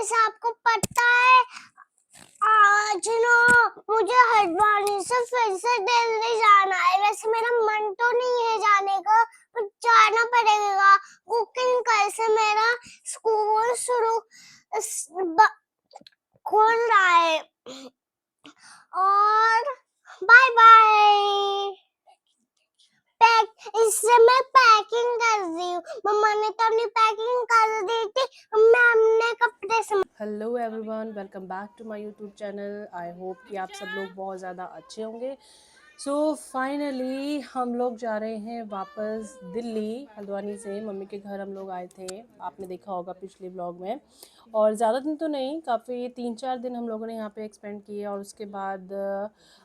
Guys आपको पता है आज ना मुझे हल्द्वानी से फिर से दिल्ली जाना है। वैसे मेरा मन तो नहीं है जाने का, पर जाना पड़ेगा क्योंकि कल से मेरा स्कूल खोल रहा है। और बाय बाय। इससे मैं पैकिंग कर रही हूँ। मम्मा ने तो अपनी पैकिंग कर दी थी, मैं अपने कपड़े से। Hello everyone, welcome back to my YouTube channel. I hope कि आप सब लोग बहुत ज़्यादा अच्छे होंगे। सो फाइनली हम लोग जा रहे हैं वापस दिल्ली। हल्द्वानी से मम्मी के घर हम लोग आए थे, आपने देखा होगा पिछले व्लॉग में। और ज़्यादा दिन तो नहीं, काफ़ी 3-4 दिन हम लोगों ने यहाँ पे एक्सपेंड किए। और उसके बाद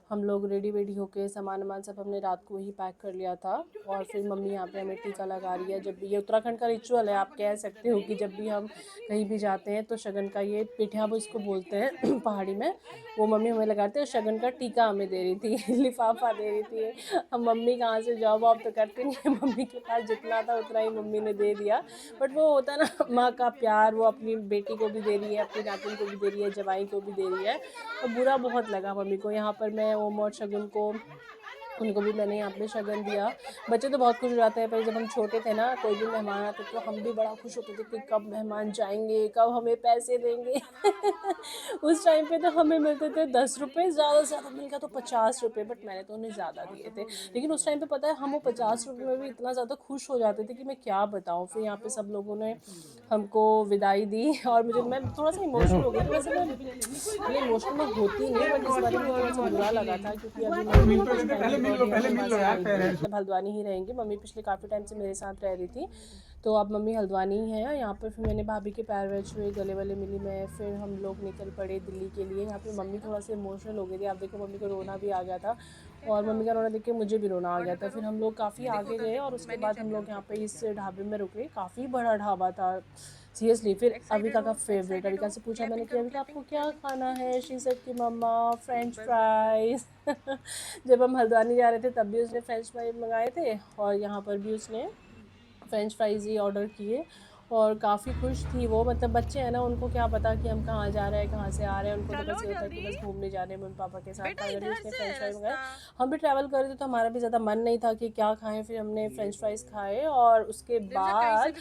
हम लोग रेडी वेडी होके सामान सब हमने रात को ही पैक कर लिया था। और फिर मम्मी यहाँ पे हमें टीका लगा रही है। जब भी ये उत्तराखंड का रिचुअल है, आप कह सकते हो कि जब भी हम कहीं भी जाते हैं तो शगन का ये पिठा वो इसको बोलते हैं पहाड़ी में, वो मम्मी हमें लगाते हैं। शगन का टीका हमें दे रही थी लिफाफा दे रही थी। अब मम्मी कहाँ से जॉब वॉब तो करती नहीं है, मम्मी के पास जितना था उतना ही मम्मी ने दे दिया। बट वो होता ना माँ का प्यार, वो अपनी बेटी को भी दे रही है, अपनी नातिन को भी दे रही है, जवाई को भी दे रही है। तो बुरा बहुत लगा मम्मी को। यहाँ पर मैं ओम और शगुन को, उनको भी मैंने यहाँ पे शगन दिया। बच्चे तो बहुत खुश हो जाते हैं, पर जब हम छोटे थे ना, कोई भी मेहमान आते तो हम भी बड़ा खुश होते थे कि कब मेहमान जाएंगे, कब हमें पैसे देंगे उस टाइम पे तो हमें मिलते थे 10 रुपये, ज़्यादा से ज़्यादा मिल गया तो 50 रुपये। बट मैंने तो उन्हें ज़्यादा दिए थे। लेकिन उस टाइम पे पता है हम वो 50 रुपये में भी इतना ज़्यादा खुश हो जाते थे कि मैं क्या बताऊँ। फिर यहाँ पे सब लोगों ने हमको विदाई दी और मैं थोड़ा सा इमोशनल हो गई थी। वैसे मैं इमोशनल में होती नहीं, बट इस बार मुझे थोड़ा सा बुरा लगा था क्योंकि अभी मम्मी कुछ टाइम के बाद यहाँ से आएंगी, अब हल्द्वानी ही रहेंगी। मम्मी पिछले काफ़ी टाइम से मेरे साथ रह रही थी, तो अब मम्मी हल्द्वानी ही है। यहाँ पर फिर मैंने भाभी के पैर वैर छुए, गले वाले मिली मैं। फिर हम लोग निकल पड़े दिल्ली के लिए। यहाँ पे मम्मी थोड़ा सा इमोशनल हो गई थी। आप देखो मम्मी को रोना भी आ गया था, और मम्मी का रोना देख के मुझे भी रोना आ गया था। फिर हम लोग काफ़ी आगे गए और उसके बाद हम लोग यहाँ पे इस ढाबे में रुके। काफ़ी बड़ा ढाबा था सीरियसली। फिर अविका का फेवरेट, अविका से पूछा मैंने कि अविका आपको क्या खाना है। शी सेड कि मम्मा फ्रेंच फ्राइज़ जब हम हल्द्वानी जा रहे थे तब भी उसने फ्रेंच फ्राइज मंगाए थे, और यहाँ पर भी उसने फ्रेंच फ्राइज़ ही ऑर्डर किए। और काफ़ी खुश थी वो। मतलब बच्चे हैं ना, उनको क्या पता कि हम कहाँ जा रहे हैं, कहाँ से आ रहे हैं। उनको तो बस ये होता है कि बस घूमने जा रहे हैं मम्मी पापा के साथ। फाइनली उसने फ्रेंच फ्राइज मंगाए। हम भी ट्रैवल कर रहे थे तो हमारा भी ज़्यादा मन नहीं था कि क्या खाएं। फिर हमने फ्रेंच फ्राइज़ खाए और उसके बाद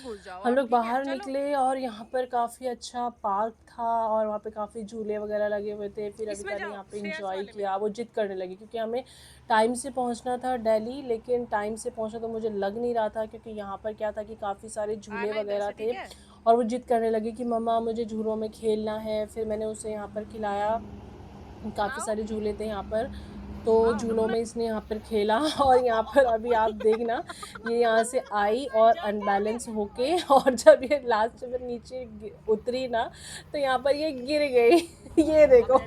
हम लोग बाहर निकले। और यहाँ पर काफ़ी अच्छा पार्क था और वहाँ पे काफ़ी झूले वगैरह लगे हुए थे। फिर अविका ने यहाँ पे इंजॉय किया। वो जिद करने लगी क्योंकि हमें टाइम से पहुंचना था दिल्ली, लेकिन टाइम से पहुंचना तो मुझे लग नहीं रहा था क्योंकि यहाँ पर क्या था कि काफ़ी सारे झूले वगैरह थे। और वो जिद करने लगी कि मम्मा मुझे झूलों में खेलना है। फिर मैंने उसे यहाँ पर खिलाया। काफ़ी सारे झूले थे यहाँ पर, तो झूलों में इसने यहाँ पर खेला और यहाँ पर अभी आप देखना, ये यहाँ से आई और अनबैलेंस होके और जब ये लास्ट में नीचे उतरी ना, तो यहाँ पर ये गिर गई ये देखो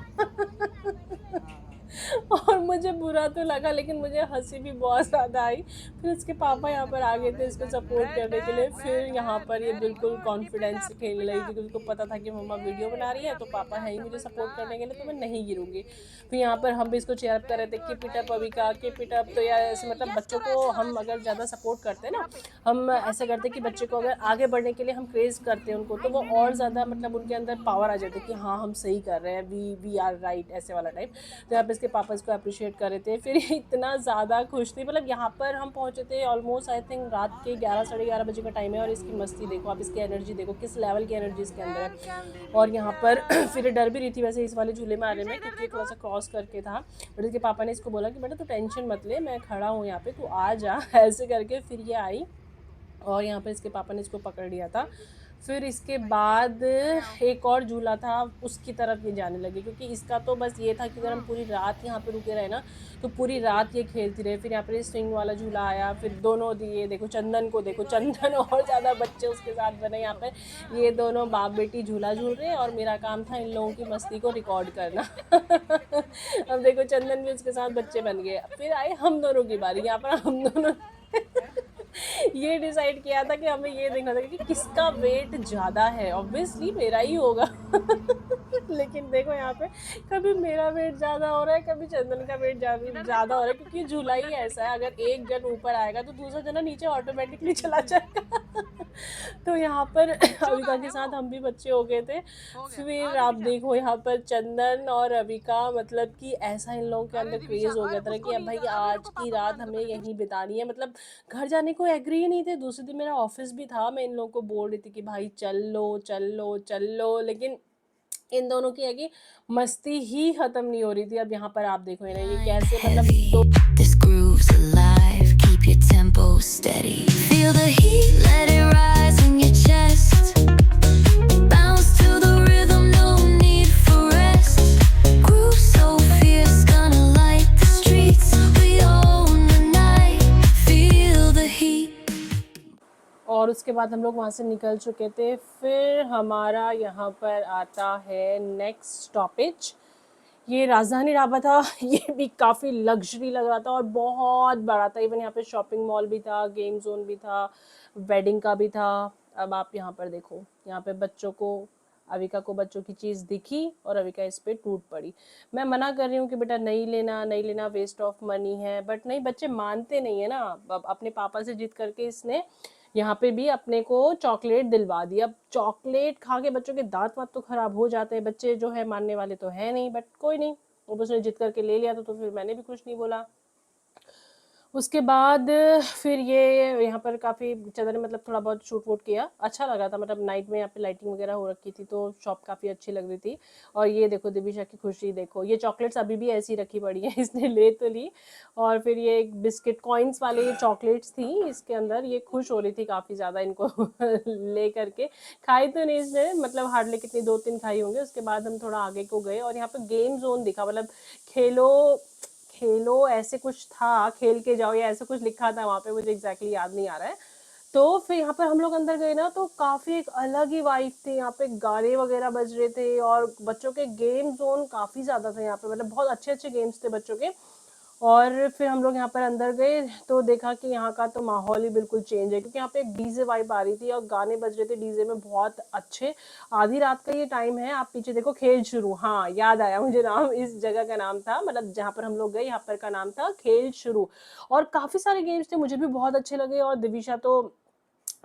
और मुझे बुरा तो लगा, लेकिन मुझे हंसी भी बहुत ज़्यादा आई। फिर उसके पापा यहाँ पर आ गए थे इसको सपोर्ट करने के लिए। फिर यहाँ पर ये बिल्कुल कॉन्फिडेंस से खेलने लगी क्योंकि उसको पता था कि मम्मा वीडियो बना रही है तो पापा है ही मुझे सपोर्ट करने के लिए, तो मैं नहीं गिरूंगी। फिर यहाँ पर हम भी इसको चेयर अप कर रहे थे, keep it up Avika, keep it up. तो यार ऐसे मतलब बच्चों को हम अगर ज़्यादा सपोर्ट करते हैं ना, हम ऐसा करते हैं कि बच्चे को अगर आगे बढ़ने के लिए हम क्रेज़ करते हैं उनको, तो वो और ज़्यादा मतलब उनके अंदर पावर आ जाती है कि हाँ हम सही कर रहे हैं, वी आर राइट, ऐसे वाला टाइप। तो यहाँ पे इसके पापा इसको अप्रिशिएट कर रहे थे। फिर इतना ज़्यादा खुश थी। मतलब यहाँ पर हम पहुँचे थे ऑलमोस्ट आई थिंक रात के 11-11:30 बजे का टाइम है। और इसकी मस्ती देखो आप, इसकी एनर्जी देखो, किस लेवल की एनर्जी इसके अंदर है। और यहाँ पर फिर डर भी रही थी वैसे इस वाले झूले में आने में क्योंकि थोड़ा सा क्रॉस करके था। बट इसके पापा ने इसको बोला कि बेटा तू टेंशन मत ले, मैं खड़ा हूँ यहाँ पे, तू आ जा ऐसे करके। फिर ये आई और यहाँ पर इसके पापा ने इसको पकड़ लिया था। फिर इसके बाद एक और झूला था, उसकी तरफ ये जाने लगी क्योंकि इसका तो बस ये था कि अगर हम पूरी रात यहाँ पे रुके रहे ना तो पूरी रात ये खेलती रहे। फिर यहाँ पर स्विंग वाला झूला आया। फिर दोनों दिए देखो, चंदन को देखो, चंदन और ज़्यादा बच्चे उसके साथ बने। यहाँ पर ये दोनों बाप बेटी झूला झूल रहे और मेरा काम था इन लोगों की मस्ती को रिकॉर्ड करना अब देखो चंदन भी उसके साथ बच्चे बन गए। फिर आए हम दोनों की बारी। यहाँ पर हम दोनों ये डिसाइड किया था कि हमें ये देखना था कि किसका वेट ज़्यादा है, ऑब्वियसली मेरा ही होगा। लेकिन देखो यहाँ पे कभी मेरा वेट ज़्यादा हो रहा है, कभी चंदन का वेट ज़्यादा हो रहा है, क्योंकि झूला ही ऐसा है, अगर एक जन ऊपर आएगा तो दूसरा जना नीचे ऑटोमेटिकली चला जाएगा। तो यहाँ पर अविका के साथ हम भी बच्चे हो गए थे। फिर आप देखो यहाँ पर चंदन और अविका, मतलब कि ऐसा इन लोगों के अंदर क्रेज हो गया था कि अब भाई आज की रात हमें यहीं बितानी है, मतलब घर जाने को एग्री ही नहीं थे। दूसरे दिन मेरा ऑफिस भी था, मैं इन लोगों को बोल रही थी कि भाई चल लो चल लो चल लो, लेकिन इन दोनों की है कि मस्ती ही खत्म नहीं हो रही थी। अब यहाँ पर आप देखो इन्हें ये कैसे, मतलब दो This groove's alive, keep your tempo steady. Feel the heat, let it rise in your chest. Bounce to the rhythm, no need for rest. Groove so fierce, gonna light the streets. We own the night, feel the heat. और उसके बाद हम लोग वहाँ से निकल चुके थे। फिर हमारा यहाँ पर आता है नेक्स्ट स्टॉपेज, ये राजधानी ढाबा था। ये भी काफ़ी लग्जरी लग रहा था और बहुत बड़ा था। इवन यहाँ पे शॉपिंग मॉल भी था, गेम जोन भी था, वेडिंग का भी था। अब आप यहाँ पर देखो, यहाँ पे बच्चों को, अविका को बच्चों की चीज़ दिखी और अविका इस पे टूट पड़ी। मैं मना कर रही हूँ कि बेटा नहीं लेना नहीं लेना, वेस्ट ऑफ मनी है, बट नहीं, बच्चे मानते नहीं है ना। अब अपने पापा से जिद करके इसने यहाँ पे भी अपने को चॉकलेट दिलवा दी। अब चॉकलेट खा के बच्चों के दांत वात तो खराब हो जाते हैं, बच्चे जो है मानने वाले तो है नहीं, बट कोई नहीं, अब उसने जिद करके ले लिया तो फिर मैंने भी कुछ नहीं बोला। उसके बाद फिर ये यहाँ पर काफ़ी चंदन ने मतलब थोड़ा बहुत शूट वूट किया, अच्छा लगा था, मतलब नाइट में यहाँ पे लाइटिंग वगैरह हो रखी थी तो शॉप काफ़ी अच्छी लग रही थी। और ये देखो दिविशा की खुशी देखो, ये चॉकलेट्स अभी भी ऐसी रखी पड़ी है, इसने ले तो ली। और फिर ये एक बिस्किट कॉइन्स वाले ये चॉकलेट्स थी इसके अंदर, ये खुश हो रही थी काफ़ी ज़्यादा इनको ले करके। खाई तो नहीं इसने, मतलब हार्डली कितनी 2-3 खाई होंगे। उसके बाद हम थोड़ा आगे को गए और यहाँ पे गेम जोन दिखा, मतलब खेलो खेलो ऐसे कुछ था, खेल के जाओ या ऐसे कुछ लिखा था वहाँ पे, मुझे एग्जैक्टली याद नहीं आ रहा है। तो फिर यहाँ पर हम लोग अंदर गए ना तो काफ़ी एक अलग ही वाइब थी, यहाँ पे गाने वगैरह बज रहे थे और बच्चों के गेम जोन काफ़ी ज़्यादा थे यहाँ पे, मतलब बहुत अच्छे अच्छे गेम्स थे बच्चों के। और फिर हम लोग यहाँ पर अंदर गए तो देखा कि यहाँ का तो माहौल ही बिल्कुल चेंज है, क्योंकि यहाँ पे एक डीजे वाइब आ रही थी और गाने बज रहे थे डीजे में बहुत अच्छे। आधी रात का ये टाइम है, आप पीछे देखो खेल शुरू, हाँ याद आया मुझे, नाम इस जगह का नाम था, मतलब जहाँ पर हम लोग गए यहाँ पर का नाम था खेल शुरू। और काफ़ी सारे गेम्स थे, मुझे भी बहुत अच्छे लगे। और दिविशा तो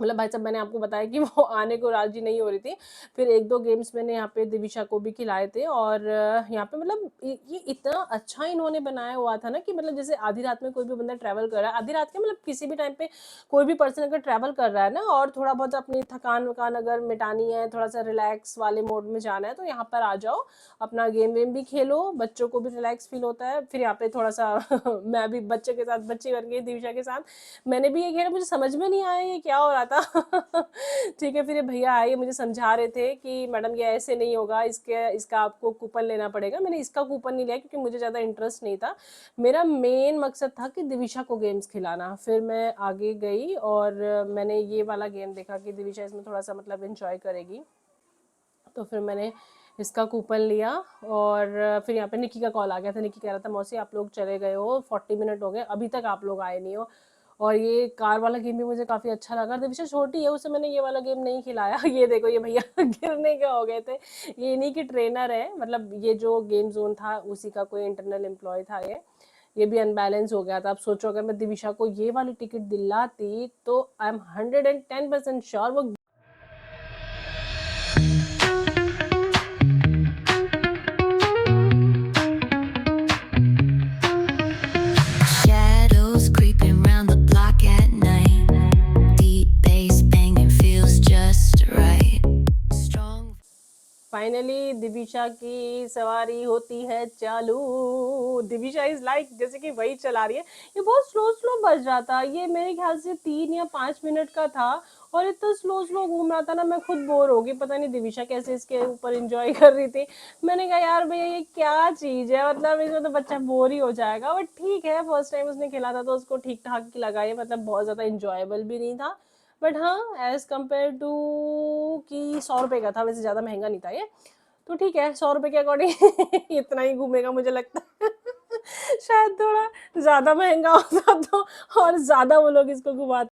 मतलब भाई साहब, मैंने आपको बताया कि वो आने को राजी नहीं हो रही थी। फिर 1-2 गेम्स मैंने यहाँ पे दिविशा को भी खिलाए थे। और यहाँ पे मतलब ये इतना अच्छा इन्होंने बनाया हुआ था ना कि मतलब जैसे आधी रात में कोई भी बंदा ट्रैवल कर रहा है, आधी रात के मतलब किसी भी टाइम पे कोई भी पर्सन अगर ट्रैवल कर रहा है ना और थोड़ा बहुत अपनी थकान वकान अगर मिटानी है, थोड़ा सा रिलैक्स वाले मोड में जाना है, तो यहाँ पर आ जाओ, अपना गेम वेम भी खेलो, बच्चों को भी रिलैक्स फील होता है। फिर यहाँ पे थोड़ा सा मैं भी बच्चे के साथ बच्ची बन गई दिविशा के साथ, मैंने भी ये खेला, मुझे समझ में नहीं आया ये क्या हो रहा था। ठीक है, फिर ये भैया आए, मुझे समझा रहे थे कि मैडम ये ऐसे नहीं होगा, इसका आपको कूपन लेना पड़ेगा। मैंने इसका कूपन नहीं लिया क्योंकि मुझे ज़्यादा इंटरेस्ट नहीं था, मेरा मेन मकसद था कि दिविशा को गेम्स खिलाना। फिर मैं आगे गई और मैंने ये वाला गेम देखा कि दिविशा इसमें थोड़ा सा मतलब इंजॉय करेगी, तो फिर मैंने इसका कूपन लिया। और फिर यहाँ पे निक्की का कॉल आ गया था, निक्की कह रहा था मौसी आप लोग चले गए हो, 40 मिनट हो गए अभी तक आप लोग आए नहीं हो। और ये कार वाला गेम भी मुझे काफ़ी अच्छा लगा। दिविशा छोटी है, उसे मैंने ये वाला गेम नहीं खिलाया। ये देखो ये भैया गिरने के हो गए थे, ये इन्हीं की ट्रेनर है, मतलब ये जो गेम जोन था उसी का कोई इंटरनल एम्प्लॉय था ये भी अनबैलेंस हो गया था। अब सोचो अगर मैं दिविशा को ये वाली टिकट दिलाती तो आई एम 110% श्योर वो Shadows creeping round the block at night. Deep bass banging feels just right. Strong. Finally Divisha की सवारी होती है चालू। दिविशा इज लाइक जैसे कि वही चला रही है। ये बहुत स्लो स्लो बज रहा था, ये मेरे ख्याल से 3 या 5 मिनट का था और इतना स्लो स्लो घूम रहा था ना, मैं खुद बोर हो गई। पता नहीं दिविशा कैसे इसके ऊपर एंजॉय कर रही थी। मैंने कहा यार भैया ये क्या चीज़ है, मतलब इसमें तो बच्चा बोर ही हो जाएगा। बट ठीक है, फर्स्ट टाइम उसने खेला था तो उसको ठीक ठाक ही लगा, ये मतलब बहुत ज़्यादा इंजॉयबल भी नहीं था। बट हाँ एज कम्पेयर टू कि 100 रुपये का था, वैसे ज़्यादा महंगा नहीं था ये, तो ठीक है 100 रुपये के अकॉर्डिंग इतना ही घूमेगा मुझे लगता है। शायद थोड़ा ज़्यादा महंगा होता तो और ज़्यादा वो लोग इसको घुमाते।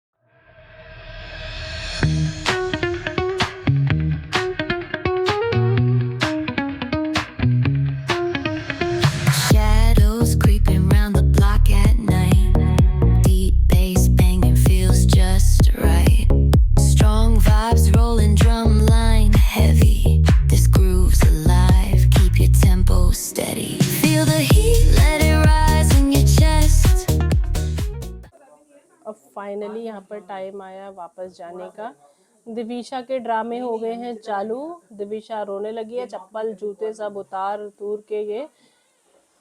फाइनली यहाँ पर टाइम आया वापस जाने का। दिविशा के ड्रामे हो गए हैं चालू। दिविशा रोने लगी है, चप्पल जूते सब उतार उतूर के ये,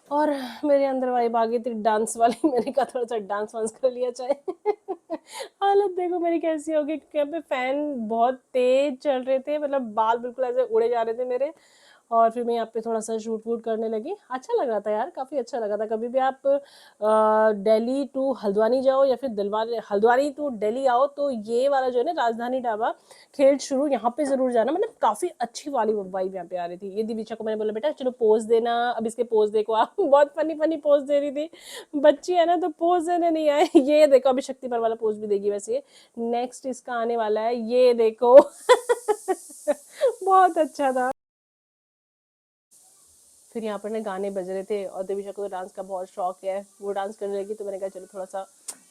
और मेरे अंदर वाइब आ गई थी डांस वाली। मैंने कहा थोड़ा सा डांस वांस कर लिया चाहे। हालत देखो मेरी कैसी होगी, क्योंकि यहाँ पे फैन बहुत तेज चल रहे थे, मतलब बाल बिल्कुल ऐसे उड़े जा रहे थे मेरे। और फिर मैं यहाँ पे थोड़ा सा शूट वूट करने लगी। अच्छा लग रहा था यार, काफ़ी अच्छा लगा था। कभी भी आप दिल्ली टू हल्द्वानी जाओ या फिर हल्द्वानी टू दिल्ली आओ तो ये वाला जो है ना राजधानी ढाबा खेल शुरू, यहाँ पे ज़रूर जाना। मतलब काफ़ी अच्छी वाली वाइब यहाँ पे आ रही थी। ये दिविशा को मैंने बोला बेटा चलो पोज देना, अब इसके पोज देखो आप। बहुत फनी फनी पोज दे रही थी, बच्ची है ना तो पोज देने नहीं आए। ये देखो अभी शक्तिमान वाला पोज भी देगी वैसे, नेक्स्ट इसका आने वाला है, ये देखो। बहुत अच्छा था। फिर यहाँ पर ना गाने बज रहे थे और दिविशा को तो डांस का बहुत शौक है, वो डांस करने लगी तो मैंने कहा चलो थोड़ा सा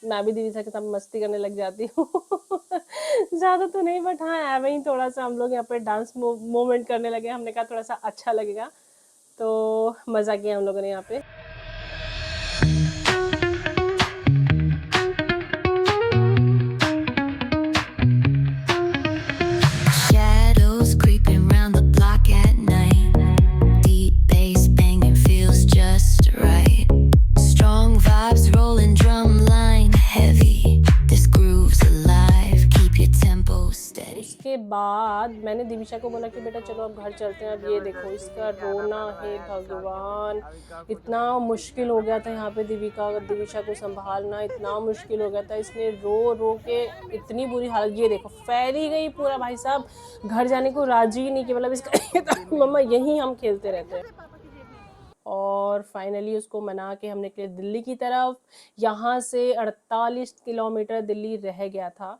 मैं भी दिविशा के साथ मस्ती करने लग जाती हूँ। ज़्यादा तो नहीं बट हाँ ऐਵੇਂ ही थोड़ा सा हम लोग यहाँ पे डांस मोमेंट करने लगे। हमने कहा थोड़ा सा अच्छा लगेगा, तो मज़ा किया हम लोगों ने यहाँ पे। Shadows creeping round the block at night. Deep bass banging feels just right. Strong vibes rolling, drum line heavy. This groove's alive, keep your tempo steady. उसके बाद मैंने दिविशा को बोला कि बेटा चलो अब घर चलते हैं। अब ये देखो इसका रोना है भगवान, इतना मुश्किल हो गया था यहाँ पे दिविशा को संभालना, इतना मुश्किल हो गया था। इसने रो रो के इतनी बुरी हालत, ये देखो फैली गई पूरा। भाई साहब घर जाने को राजी ही नहीं कि मतलब इसका मम्मा यहीं हम खेलते रहते हैं। और फाइनली उसको मना के हम निकले दिल्ली की तरफ। यहाँ से 48 किलोमीटर दिल्ली रह गया था।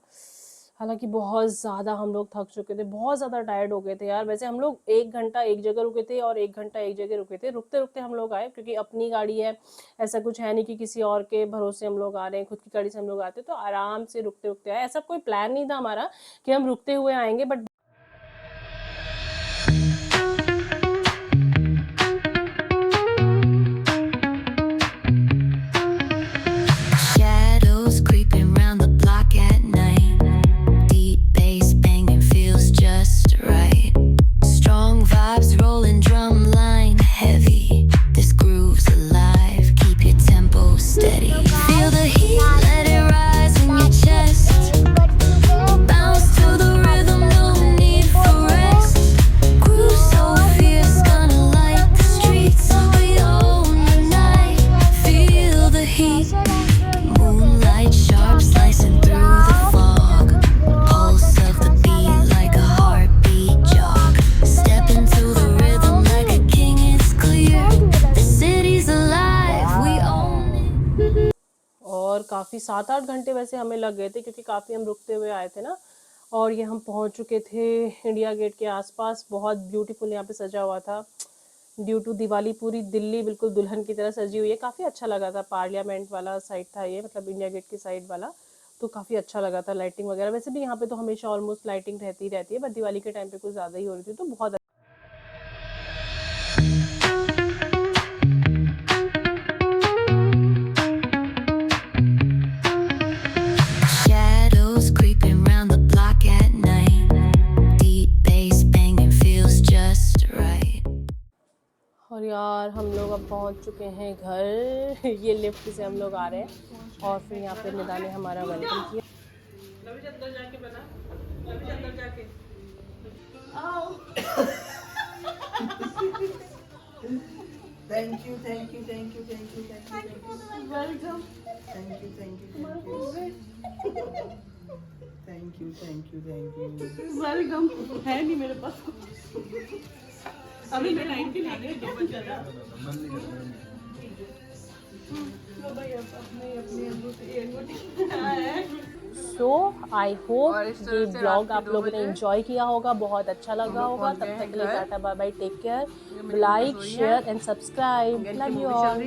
हालांकि बहुत ज़्यादा हम लोग थक चुके थे, बहुत ज़्यादा टायर्ड हो गए थे यार। वैसे हम लोग 1 घंटा एक जगह रुके थे और 1 घंटा एक जगह रुके थे। रुकते रुकते हम लोग आए, क्योंकि अपनी गाड़ी है, ऐसा कुछ है नहीं कि किसी और के भरोसे हम लोग आ रहे हैं। खुद की गाड़ी से हम लोग आते तो आराम से रुकते रुकते आए। ऐसा कोई प्लान नहीं था हमारा कि हम रुकते हुए आएंगे, but Shadows creeping round the block at night. Deep bass banging feels just right. Strong vibes rolling, drum line heavy. This groove's alive, keep your tempo steady. Feel the heat, let it rise in your chest. Bounce to the rhythm, no need for rest. Groove so fierce, gonna light the streets. We own the night, feel the heat. Moonlight sharp slicing through the fog. Pulse of the beat like a heartbeat jog. Step into the rhythm like a king, it's clear. The city's alive, we own it. और काफ़ी 7-8 घंटे वैसे हमें लग गए थे, क्योंकि काफ़ी हम रुकते हुए आए थे ना। और ये हम पहुंच चुके थे इंडिया गेट के आसपास। बहुत ब्यूटीफुल यहाँ पे सजा हुआ था ड्यू टू दिवाली। पूरी दिल्ली बिल्कुल दुल्हन की तरह सजी हुई है। काफ़ी अच्छा लगा था। पार्लियामेंट वाला साइड था ये, मतलब इंडिया गेट की साइड वाला, तो काफ़ी अच्छा लगा था। लाइटिंग वगैरह वैसे भी यहाँ पे तो हमेशा ऑलमोस्ट लाइटिंग रहती है, बट दिवाली के टाइम पे कुछ ज़्यादा ही हो रही थी, तो बहुत Shadows creeping round the block at night. Deep bass banging feels just right. और यार हम लोग अब पहुंच चुके हैं घर। ये लिफ्ट से हम लोग आ रहे हैं और फिर यहाँ पे निदा ने हमारा वेलकम किया। Thank you, thank you, thank you, thank you, thank you, thank you. Welcome. Thank you, thank you, thank you. Thank you, thank you, thank you. Welcome है नहीं मेरे पास, अभी मैं लाइन के लिए दो बज रहा। सो आई होप ये ब्लॉग आप लोगों ने एंजॉय किया होगा, बहुत अच्छा लगा होगा। तब तक के लिए tata bye bye, take care, like share and subscribe, love you all.